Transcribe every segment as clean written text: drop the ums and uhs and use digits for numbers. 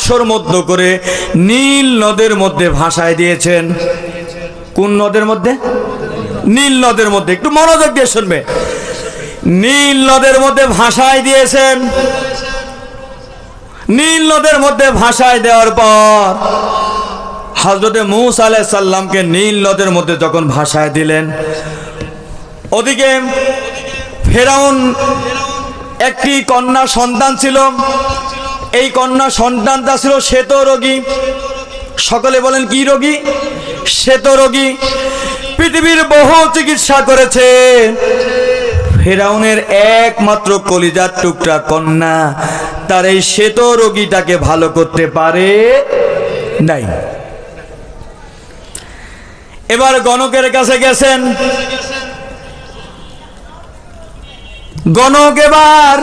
বাক্সর মধ্য করে নীল নদের মধ্যে ভাসায় দিয়েছেন। কোন নদের মধ্যে? নীল নদের মধ্যে। একটু মনোযোগ দিয়ে শুনবে। নীল নদের মধ্যে ভাসায় দিয়েছেন। নীল নদের মধ্যে ভাসায় দেওয়ার পর হযরতে মূসা আলাইহিস সালামকে নীল নদের মধ্যে যখন ভাসায় দিলেন, ওদিকে ফেরাউন একটি কন্যা সন্তান ছিল। এই কন্যা সন্তানটা ছিল শ্বেত রোগী। সকলে বলেন কি রোগী? শ্বেত রোগী। পৃথিবীর বহু চিকিৎসা করেছে, ফেরাউনের একমাত্র কলিজার টুকরা কন্যা তার এই শ্বেত রোগীটাকে ভালো করতে পারে নাই। এবার গণকের কাছে গেছেন। গণক এবার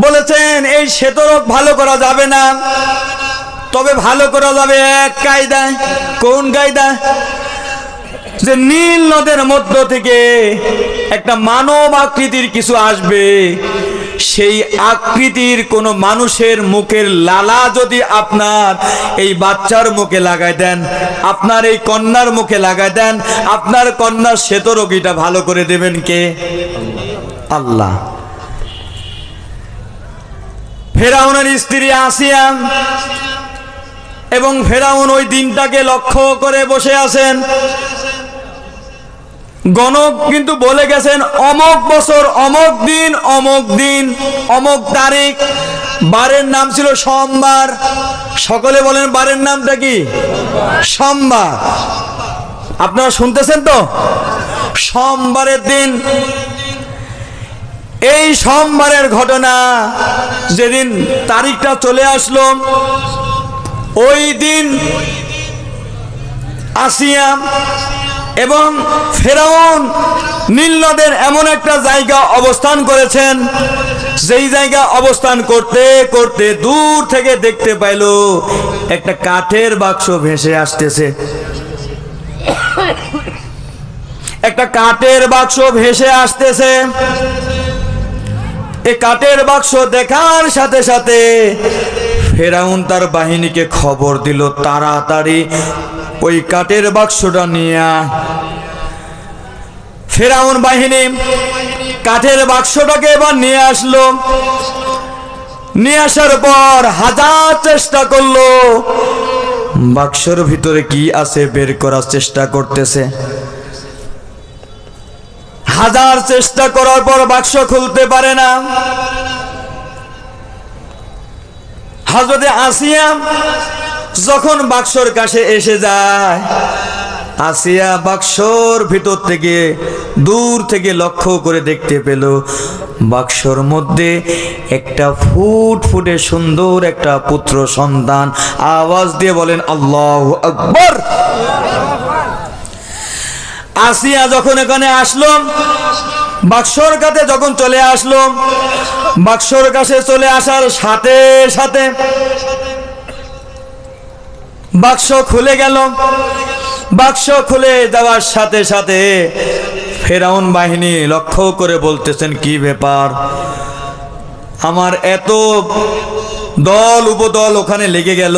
বলেছেন এই শ্বেত রোগ ভালো করা যাবে না, তবে ভালো করা যাবে এক কায়দায়। কোন কায়দা? যে নীল নদের মধ্য থেকে একটা মানব আকৃতির কিছু আসবে, সেই আকৃতির কোন মানুষের মুখের লালা যদি আপনার এই বাচ্চার মুখে লাগাই দেন, আপনার এই কন্যার মুখে লাগাই দেন, আপনার কন্যার শ্বেত রোগীটা ভালো করে দেবেন কে? আল্লাহ। ফেরাউনের স্ত্রী আসিয়া এবং ফেরাউন ওই দিনটাকে লক্ষ্য করে বসে আছেন। গণক কিন্তু বলে গেছেন অমক বছর অমক দিন অমক দিন অমক তারিখ। বারের নাম ছিল সোমবার। সকলে বলেন বারের নামটা কি? সোমবার। আপনারা শুনতেছেন তো? সোমবারের দিন। এই সোমবারের ঘটনা যেদিন তারিখটা চলে আসলো, ওই দিন আসিয়া এবং ফেরাউন নীল নদের এমন একটা জায়গা অবস্থান করেছেন, যেই জায়গা অবস্থান করতে করতে দূর থেকে দেখতে পাইল একটা কাঠের বাক্স ভেসে আসতেছে। একটা কাঠের বাক্স ভেসে আসতেছে। এই কাঠের বাক্স দেখার সাথে সাথে ফেরাউন তার বাহিনীকে খবর দিল, তাড়াতাড়ি ওই কাঠের বাক্সটা নিয়ে। ফেরাউন বাহিনী কাঠের বাক্সটাকে এবার নিয়ে আসলো। নিয়ে আসার পর হাজার চেষ্টা করলো, বাক্সের ভিতরে কি আছে বের করার চেষ্টা করতেছে। হাজার চেষ্টা করার পর বাক্স খুলতে পারে না। হযরতে আসিয়া যখন বাক্সর কাছে এসে যায়, আসিয়া বাক্সর ভিতর থেকে দূর থেকে লক্ষ্য করে দেখতে পেল বাক্সর মধ্যে একটা ফুটফুটে সুন্দর একটা পুত্র সন্তান। আওয়াজ দিয়ে বলেন আল্লাহু আকবার। আসিয়া যখন এখানে আসলো, বাক্সর কাছে যখন চলে আসলো, বাক্সর কাছে চলে আসার সাথে সাথে বাক্স খুলে গেল। বাক্স খুলে যাওয়ার সাথে সাথে ফেরাউন বাহিনী লক্ষ্য করে বলতেছেন কি ব্যাপার, আমার এত দল উপদল ওখানে লেগে গেল,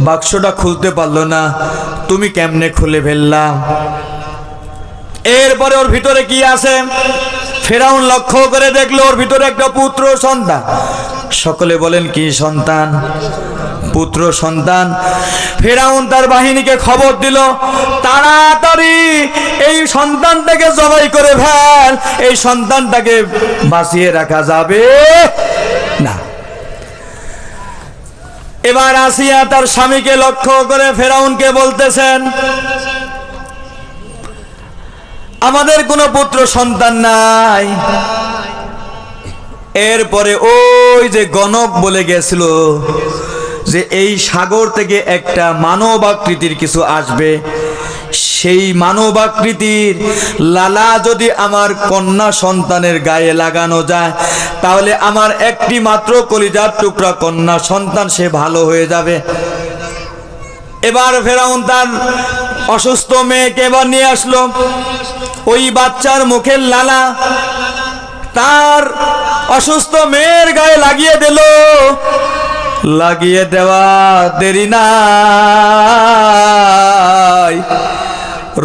বাক্সটা খুলতে পারলো না, তুমি কেমনে খুলে ফেললা? এরপরে ওর ভিতরে কি আছে? ফেরাউন লক্ষ্য করে দেখলো ওর ভিতরে একটা পুত্র সন্তান। সকলে বলেন কি সন্তান? পুত্র সন্তান। ফেরাউন তার বাহিনীকে খবর দিল, তাড়াতাড়ি এই সন্তানটাকে জবাই করে ফেল, এই সন্তানটাকে বাঁচিয়ে রাখা যাবে না। এবার আসিয়া তার স্বামীকে লক্ষ্য করে ফেরাউনকে বলতেছেন, আমাদের কোনো পুত্র সন্তান নাই। এরপরে ওই যে গণক বলে গেছিল যে এই সাগর থেকে একটা মানব আকৃতির কিছু আসবে, সেই মানব আকৃতির লালা যদি আমার কন্যা সন্তানের গায়ে লাগানো যায়, তাহলে আমার একটি মাত্র কলিজার টুকরা কন্যা সন্তান সে ভালো হয়ে যাবে। এবার ফেরাউন তার অসুস্থ মেয়েকে এবার নিয়ে আসলো। ওই বাচ্চার মুখের লালা তার অসুস্থ মেয়ের গায়ে লাগিয়ে দিল। লাগিয়ে দেওয়া দেরি নাই,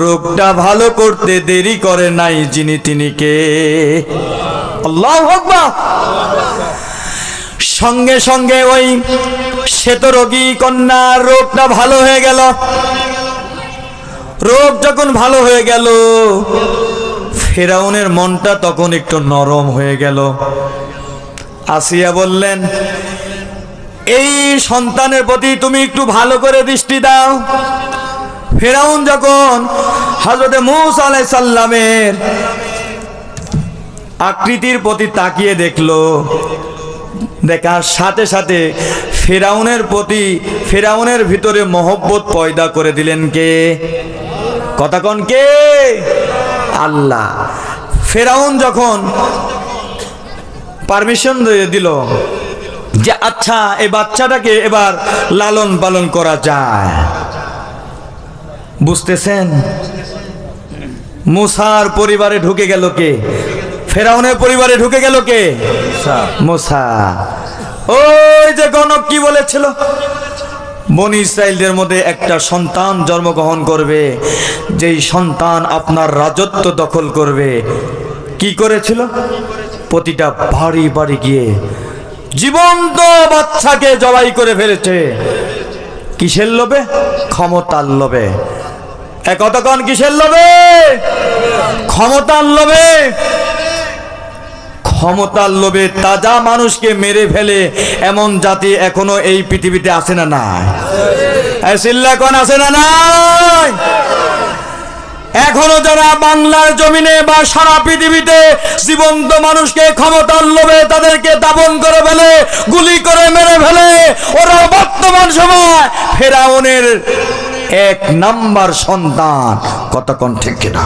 রোগটা ভালো করতে দেরি করে নাই যিনি তিনি কে? আল্লাহু আকবার। সঙ্গে সঙ্গে ওই শ্বেতরোগী কন্যার রোগটা ভালো হয়ে গেল। রোগ যখন ভালো হয়ে গেল, ফেরাউনের মনটা তখন একটু নরম হয়ে গেল। আসিয়া বললেন, এই সন্তানের প্রতি তুমি একটু ভালো করে দৃষ্টি দাও। ফেরাউন যখন হযরত মূসা আলাইহিস সালামের আকৃতির প্রতি তাকিয়ে দেখলো, দেখার সাথে সাথে ফেরাউনের ভিতরে মহব্বত পয়দা করে দিলেন কে? কথা কন কে? আল্লাহ। ফেরাউন যখন পারমিশন দিয়ে দিল যে আচ্ছা এই বাচ্চাটাকে এবার লালন পালন করা যায়, বুঝতেছেন? মূসার পরিবারে ঢুকে গেল কে? ফেরাউনের পরিবারে ঢুকে গেল কে? মূসা। ওই যে গণক কি বলেছিল, বনী ইসরাইলদের মধ্যে একটা সন্তান জন্মগ্রহণ করবে, যেই সন্তান আপনার রাজত্ব দখল করবে। কি করেছিল? প্রতিটা বাড়ি বাড়ি গিয়ে জীবন্ত বাচ্চাকে জবাই করে ফেলেছে। কিসের লোভে? ক্ষমতার লোভে। কতক্ষণ কিসের লোভে? ক্ষমতার লোভে। ক্ষমতার লোভে তাজা মানুষকে মেরে ফেলে এমন জাতি এখনো এই পৃথিবীতে আছে না নাই? সিল্লাকন আছে না নাই? এখনো যারা বাংলার জমিনে বা সারা পৃথিবীতে জীবন্ত মানুষকে ক্ষমতার লোভে তাদেরকে দাপন করে ফেলে, গুলি করে মেরে ফেলে, ওরা বর্তমান সময় ফেরাউনের এক নাম্বার সন্তান। কতক্ষণ ঠিক কিনা?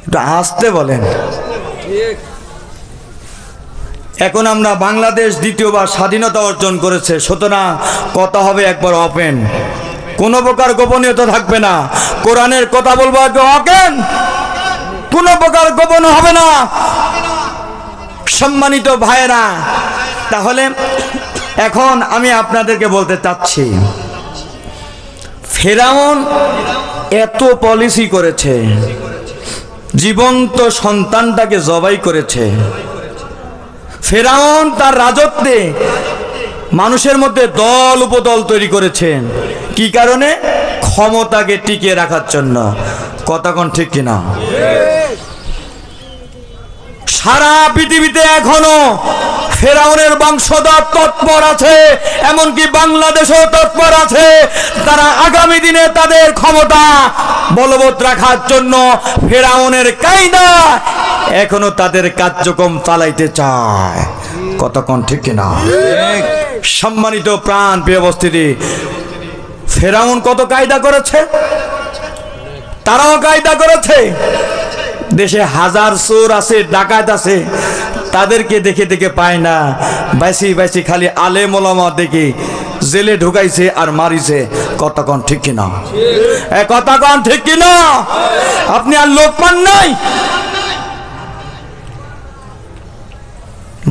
একটু আসতে বলেন। এখন আমরা বাংলাদেশ দ্বিতীয়বার স্বাধীনতা অর্জন করেছে, সুতরাং কথা হবে একবার ওপেন, কোনো প্রকার গোপনীয়তা থাকবে না। কোরআনের কথা বলবো একবার ওপেন, কোনো প্রকার গোপন হবে না। সম্মানিত ভাইয়েরা, তাহলে এখন আমি আপনাদেরকে বলতে চাচ্ছি, ফেরাউন এত পলিসি করেছে, জীবন্ত সন্তানটাকে জবাই করেছে। ফেরাউন তার রাজত্বে মানুষের মধ্যে দল উপদল তৈরি করেছেন। কি কারণে? ক্ষমতাকে টিকিয়ে রাখার জন্য। কতক্ষণ ঠিক কিনা? সারা পৃথিবীতে এখনো ফেরাউনের বংশধর তৎপর আছে, এমনকি বাংলাদেশেও তৎপর আছে। তারা আগামী দিনে তাদের ক্ষমতা বলবৎ রাখার জন্য ফেরাউনের কায়দা এখনো তাদের কার্যক্রম চালাইতে চায়। কতক্ষণ ঠিক কিনা? সম্মানিত প্রাণ প্রিয় উপস্থিতি, ফেরাউন কত কায়দা করেছে, তারাও কায়দা করেছে। দেশে হাজার চোর আছে, ডাকাত আছে, তাদেরকে দেখে দেখে পায় না, বাইসি বাইসি খালি আলেম ওলামা দেখে জেলে ঢুকাইছে আর মারিছে। কতক্ষণ ঠিক কিনা? কতক্ষণ ঠিক কিনা? আপনি আর লোক পান নাই?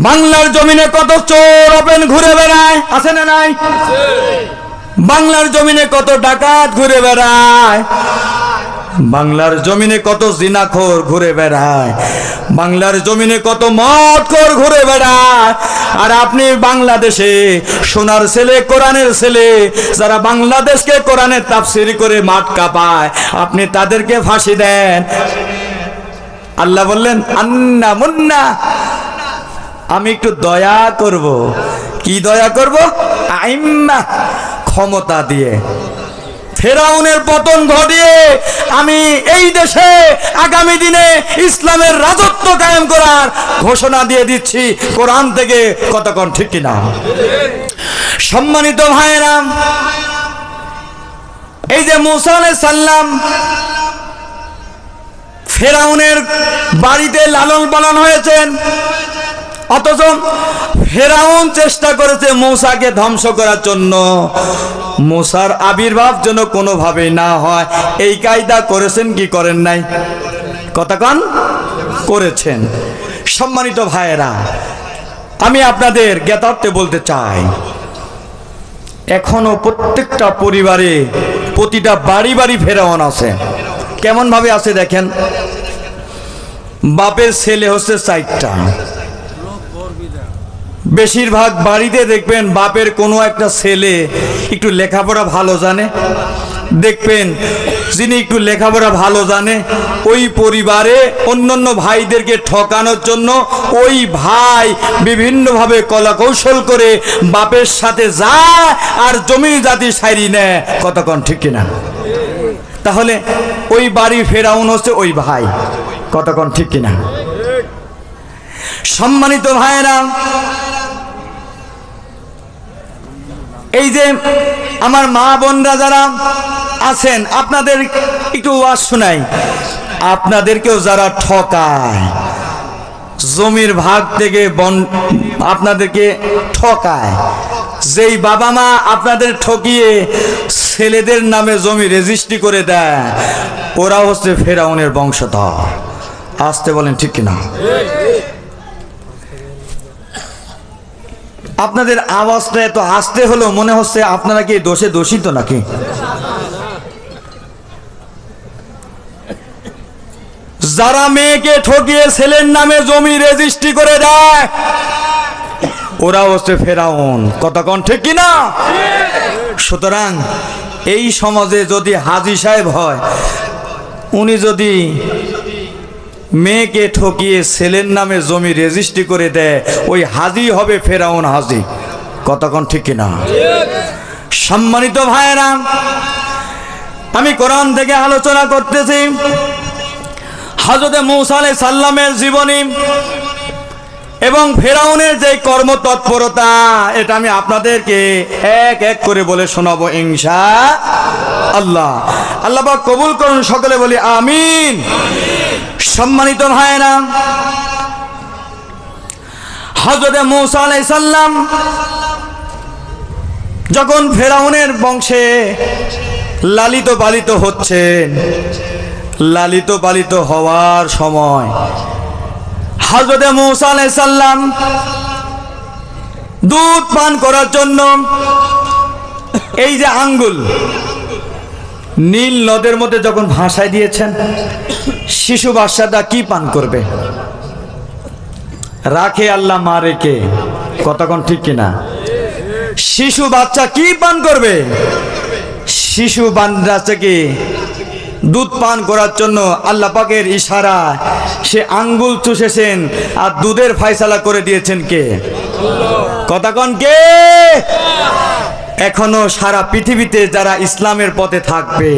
বাংলার জমিনে কত চোর ওপেন ঘুরে বেড়ায়, আছে না নাই? বাংলার জমিনে কত ডাকাত ঘুরে বেড়ায়, বাংলার জমিনে কত জিনাখোর ঘুরে বেড়ায়, বাংলার জমিনে কত মদখোর ঘুরে বেড়ায়। আর আপনি বাংলাদেশে সোনার ছেলে, কোরআনের ছেলে, যারা বাংলাদেশকে কোরআনের তাফসীর করে মাঠ কাঁপায়, আপনি তাদেরকে ফাঁসি দেন। আল্লাহ বললেন, আন্না মুন্না, আমি একটু দয়া করব। কি দয়া করব? আইম্মা, ক্ষমতা দিয়ে। ফেরাউনের পতন ঘটিয়ে আমি এই দেশে আগামী দিনে ইসলামের রাজত্ব কায়েম করার ঘোষণা দিয়ে দিচ্ছি কোরআন থেকে। কতক্ষণ ঠিক কিনা? সম্মানিত ভাইয়েরা, এই যে মূসা আলাইহিস সালাম ফেরাউনের বাড়িতে লালন পালন হয়েছেন, অথচ ফেরাউন চেষ্টা করেছে মূসাকে ধ্বংস করার জন্য। মূসার আবির্ভাব যেন কোনোভাবেই না হয়, এই কায়দা করেছেন কি করেন নাই? কতক্ষণ করেছেন। সম্মানিত ভাইয়েরা, আমি আপনাদের জ্ঞাতার্থে বলতে চাই, এখনো প্রত্যেকটা পরিবারে প্রতিটা বাড়ি বাড়ি ফেরাউন আছে। কেমন ভাবে আছে দেখেন, বাপের ছেলে হচ্ছে 4টা। বেশিরভাগ বাড়িতে দেখবেন বাপের কোনো একটা ছেলে একটু লেখাপড়া ভালো জানে, দেখবেন যিনি একটু লেখাপড়া ভালো জানে ওই পরিবারে অন্যান্য ভাইদেরকে ঠকানোর জন্য ওই ভাই বিভিন্নভাবে কলাকৌশল করে বাপের সাথে যায় আর জমি জাতি সাইরি নেয়। কতক্ষণ ঠিক কিনা? তাহলে ওই বাড়ি ফেরাউন হচ্ছে ওই ভাই। কতক্ষণ ঠিক কিনা? সম্মানিত ভাইরা, এই যে আমার মা বোনরা যারা আছেন, আপনাদের একটু ওয়াজ শোনাই। আপনাদেরকেও যারা ঠকায়, জমির ভাগ থেকে আপনাদেরকে ঠকায়, যেই বাবা মা আপনাদের ঠকিয়ে ছেলেদের নামে জমি রেজিস্ট্রি করে দেয়, ওরা হচ্ছে ফেরাউনের বংশধর। আসতে বলেন ঠিক কিনা? আপনাদের আওয়াজটা এত আসতে হলো, মনে হচ্ছে আপনারা কি দোষে দোষিত নাকি? যারা মেয়েকে ঠকিয়ে ছেলের নামে জমি রেজিস্ট্রি করে দেয়, ওরা হচ্ছে ফেরাউন। কতক্ষণ ঠিক কিনা? সুতরাং এই সমাজে যদি হাজী সাহেব হয়, উনি যদি মেয়েকে ঠকিয়ে ছেলের নামে জমি রেজিস্ট্রি করে দেয়, ওই হাজী হবে ফেরাউন হাজী। কতক্ষণ ঠিক কিনা? সম্মানিত ভাইয়েরা, আমি কোরআন থেকে আলোচনা করতেছি হযরত মূসা আলাইহিস সালামের জীবনী এবং ফেরাউনের যে কর্মতৎপরতা, এটা আমি আপনাদেরকে এক এক করে বলে শোনাবো ইনশাআল্লাহ। আল্লাহ পাক কবুল করুন, সকলে বলি আমিন। সম্মানিত ভাইয়েরা, হযরত মূসা আলাইহিস সালাম যখন ফেরাউনের বংশে লালিত পালিত হচ্ছেন, লালিত পালিত হওয়ার সময় হযরত মূসা আলাইহিস সালাম দুধ পান করার জন্য এই যে আঙ্গুল নীল নদের মধ্যে যখন ভাসায় দিয়েছেন, শিশু বাচ্চাটা কি পান করবে? রাখে আল্লাহ মারে কে? কতক্ষণ ঠিক কিনা? শিশু বাচ্চা কি পান করবে? শিশু বাচ্চাকে দুধ পান করার জন্য আল্লাহ পাকের ইশারা সে আঙ্গুল চুষেছেন আর দুধের ফয়সালা করে দিয়েছেন কে? কতক্ষণ কে? এখনো সারা পৃথিবীতে যারা ইসলামের পথে থাকবে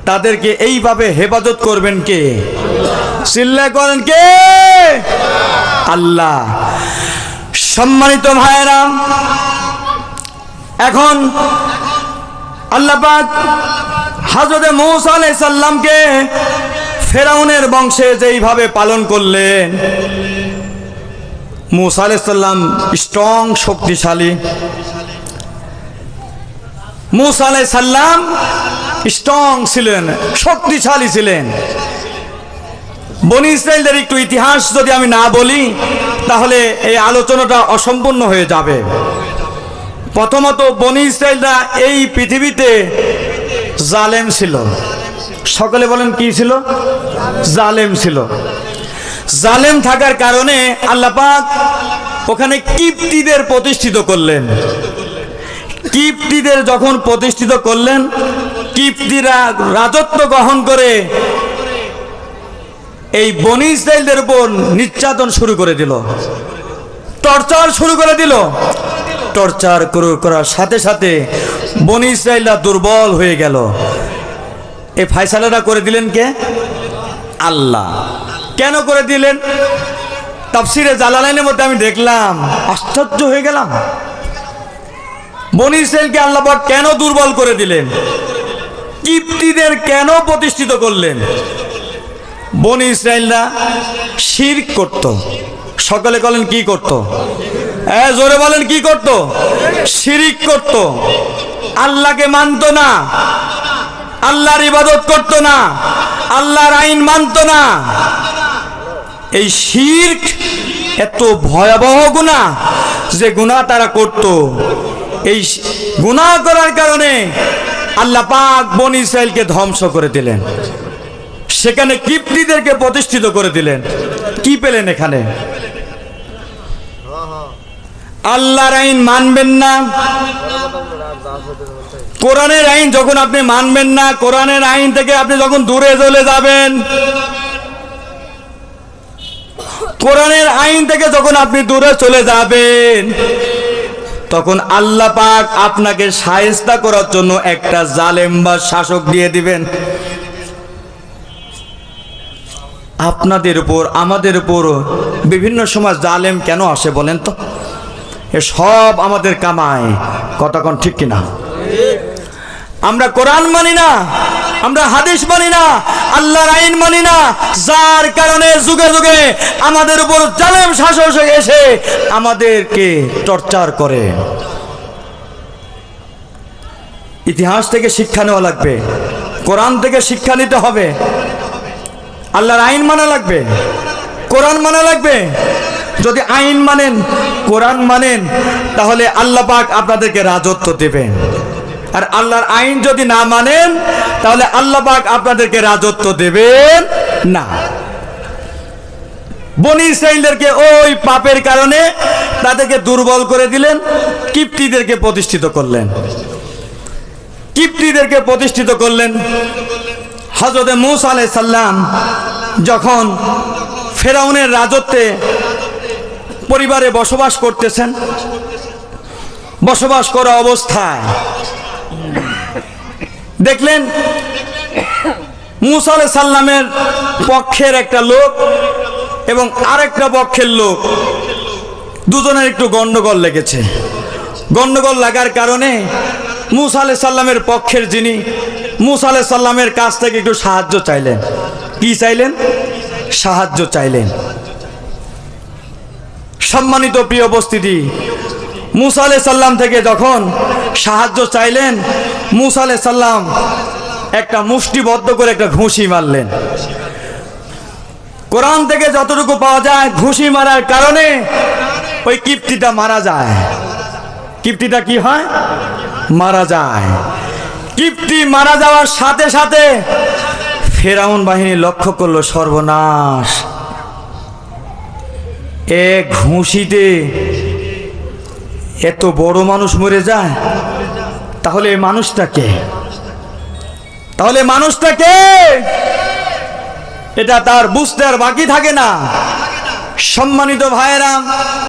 তাদেরকে এইভাবে হেফাজত করবেন কে? চিল্লায় করেন কে? আল্লাহ। সম্মানিত ভাইয়েরা, এখন আল্লাহ পাক হযরত মূসা আলাইহিস সালামকে ফেরাউনের বংশে যেইভাবে পালন করলেন, মূসা আলাইহিস সালাম স্ট্রং, শক্তিশালী। মূসা আলাইহিস সালাম স্ট্রং ছিলেন, শক্তিশালী ছিলেন। বনি ইসরাইলদের একটু ইতিহাস যদি আমি না বলি তাহলে এই আলোচনাটা অসম্পূর্ণ হয়ে যাবে। প্রথমত বনি ইসরাইলরা এই পৃথিবীতে জালেম ছিল। সকলে বলেন কি ছিল? জালেম ছিল। জালেম থাকার কারণে আল্লাহ পাক ওখানে কিপ্তিদের প্রতিষ্ঠিত করলেন। কিপ্তিদের যখন প্রতিষ্ঠিত করলেন, কিপ্তিরা রাজত্ব গ্রহণ করে এই বনি ইসরাইলদের উপর নির্যাতন শুরু করে দিল, টর্চার শুরু করে দিল। টর্চার করার সাথে সাথে বনি ইসরাইলরা দুর্বল হয়ে গেল। এই ফয়সালাটা করে দিলেন কে? আল্লাহ। কেন করে দিলেন? তাফসিরে জালালাইনের মধ্যে আমি দেখলাম, আশ্চর্য হয়ে গেলাম। বনি ইসরাইলকে আল্লাহ পাক কেন দুর্বল করে দিলেন? কিপ্তিদের কেন প্রতিষ্ঠিত করলেন? বনি ইসরাইলরা শিরক করত। সকলে বলেন কি করত? জোরে বলেন কি করত? শিরক করত। আল্লাহকে মানত না, আল্লাহর ইবাদত করত না, আল্লাহর আইন মানত না। এই শিরক, এত ভয়াবহ গুনাহ যে গুনাহ তারা করত। এই গুনাহ করার কারণে আল্লাহ পাক বনী ইসরাইলকে ধ্বংস করে দিলেন, সেখানে কিপ্তিদেরকে প্রতিষ্ঠিত করে দিলেন। কি পেলেন এখানে? আল্লাহর আইন মানবেন না, কোরআনের আইন যখন আপনি মানবেন না, কোরআনের আইন থেকে আপনি যখন দূরে চলে যাবেন, কোরআনের আইন থেকে যখন আপনি দূরে চলে যাবেন, তখন আল্লাহ পাক আপনাকে শায়েস্তা করার জন্য একটা জালেম বা শাসক দিয়ে দিবেন। আপনাদের উপর, আমাদের উপর বিভিন্ন সময় জালেম কেন আসে বলেন তো? এ সব আমাদের কামায়। কতক্ষণ ঠিক কিনা? আমরা কোরআন মানি না, আমরা হাদিস মানি না, আল্লাহর আইন মানি না, যার কারণে যুগে যুগে আমাদের উপর জালেম শাসক এসে আমাদেরকে টর্চার করে। ইতিহাস থেকে শিক্ষা নেওয়া লাগবে, কোরআন থেকে শিক্ষা নিতে হবে, আল্লাহর আইন মানা লাগবে, কোরআন মানা লাগবে। যদি আইন মানেন, কোরআন মানেন, তাহলে আল্লাহ পাক আপনাদেরকে রাজত্ব দেবেন। আর আল্লাহর আইন যদি না মানেন, তাহলে আল্লাহ পাক আপনাদেরকে রাজত্ব দেবেন না। বনী ইসরাইলদেরকে ওই পাপের কারণে তাদেরকে দুর্বল করে দিলেন, কিপ্তিদেরকে প্রতিষ্ঠিত করলেন, কিপ্তিদেরকে প্রতিষ্ঠিত করলেন। হযরত মূসা আলাইহিস সালাম যখন ফেরাউনের রাজত্বে পরিবারে বসবাস করতেছেন, বসবাস করা অবস্থায় দেখলেন মূসা আলাইহিস সালামের পক্ষের একটা লোক এবং আরেকটা পক্ষের লোক, দুজনের একটু গন্ডগোল লেগেছে। গন্ডগোল লাগার কারণে মূসা আলাইহিস সালামের পক্ষের যিনি, মূসা আলাইহিস সালামের কাছ থেকে একটু সাহায্য চাইলেন। কি চাইলেন? সাহায্য চাইলেন। সম্মানিত প্রিয় উপস্থিতি, মূসা আলাইহিস সালাম থেকে যখন সাহায্য চাইলেন, মূসা আলাইহিস সালাম একটা মুষ্টিবদ্ধ করে একটা ঘুষি মারলেন। কোরআন থেকে যতটুকু পাওয়া যায়, ঘুষি মারার কারণে ওই কিপ্তিটা মারা যায়। কিপ্তিটা কি হয়? মারা যায়। কিপ্তি মারা যাওয়ার সাথে সাথে ফেরাউন বাহিনী লক্ষ্য করলো, সর্বনাশ, এক ঘুষিতে এত বড় মানুষ মরে যায়। তাহলে মানুষটা কে? তাহলে মানুষটা কে? এটা তার বুঝতে আর বাকি থাকে না। সম্মানিত ভাইয়েরা,